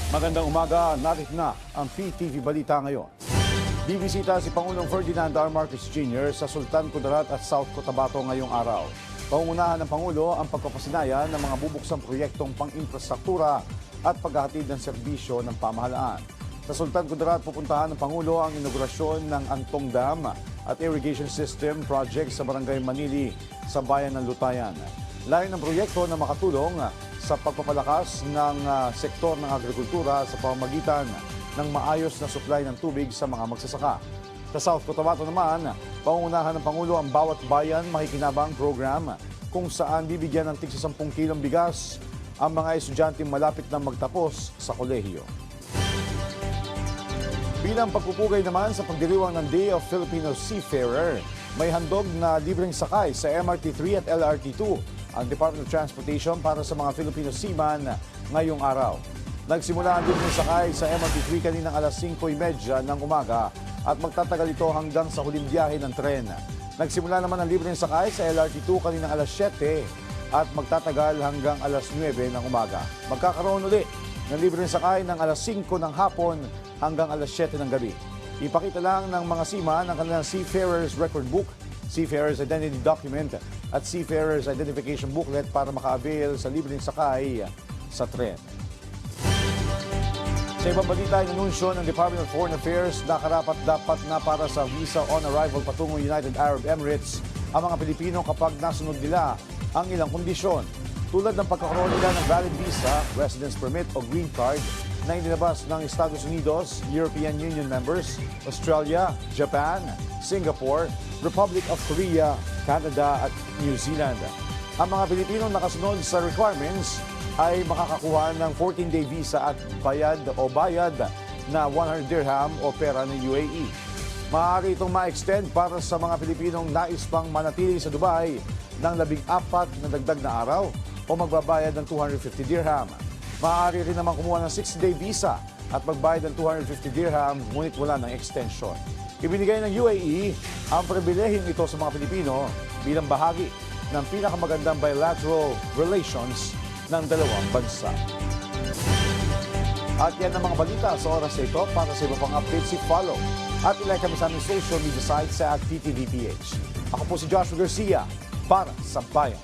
Magandang umaga, narit na ang PTV Balita ngayon. Bibisita si Pangulong Ferdinand R. Marcos Jr. sa Sultan Kudarat at South Cotabato ngayong araw. Pangungunahan ng Pangulo ang pagpapasinayan ng mga bubuksang proyektong pang-infrastruktura at paghahatid ng serbisyo ng pamahalaan. Sa Sultan Kudarat, pupuntahan ng Pangulo ang inaugurasyon ng Antong Dam at Irrigation System Project sa Barangay Manili sa Bayan ng Lutayan. Layo ng proyekto na makatulong sa pagpapalakas ng sektor ng agrikultura sa pamamagitan ng maayos na supply ng tubig sa mga magsasaka. Sa South Cotabato naman, pangungunahan ng Pangulo ang Bawat Bayan Makikinabang program kung saan bibigyan ng tig 10 kilong bigas ang mga estudyanteng malapit na magtapos sa kolehiyo. Bilang pagpupugay naman sa pagdiriwang ng Day of Filipino Seafarer, may handog na libreng sakay sa MRT3 at LRT2 ang Department of Transportation para sa mga Filipino seaman ngayong araw. Nagsimula ang libreng sakay sa MRT3 kaninang alas 5:30 ng umaga at magtatagal ito hanggang sa huling biyahe ng tren. Nagsimula naman ang libreng sakay sa LRT2 kaninang alas 7 at magtatagal hanggang alas 9 ng umaga. Magkakaroon ulit ng libreng sakay ng alas 5 ng hapon hanggang alas 7 ng gabi. Ipakita lang ng mga seaman ang kanilang Seafarer's Record Book, Seafarer's Identity Document at Seafarer's Identification Booklet para maka-avail sa libreng sakay sa tren. Sa ibang balita, inanunsyo ng Department of Foreign Affairs na karapat-dapat na para sa visa on arrival patungong United Arab Emirates ang mga Pilipino kapag nasunod nila ang ilang kondisyon. Tulad ng pagkakaroon nila ng valid visa, residence permit o green card na inilabas ng Estados Unidos, European Union members, Australia, Japan, Singapore, Republic of Korea, Canada at New Zealand. Ang mga Pilipinong nakasunod sa requirements ay makakakuha ng 14-day visa at bayad na 100 dirham o pera ng UAE. Maaari itong ma-extend para sa mga Pilipinong nais pang manatili sa Dubai ng 14 na dagdag na araw o magbabayad ng 250 dirham. Maaari rin naman kumuha ng 60-day visa at magbayad ng 250 dirham ngunit wala ng extension. Ibinigay ng UAE ang pribilehiyong ito sa mga Pilipino bilang bahagi ng pinakamagandang bilateral relations ng dalawang bansa. At yan ang mga balita sa oras na ito. Para sa iba pang updates, follow at ilike kami sa aming social media sites sa @PTVPH. Ako po si Joshua Garcia para sa Bayan.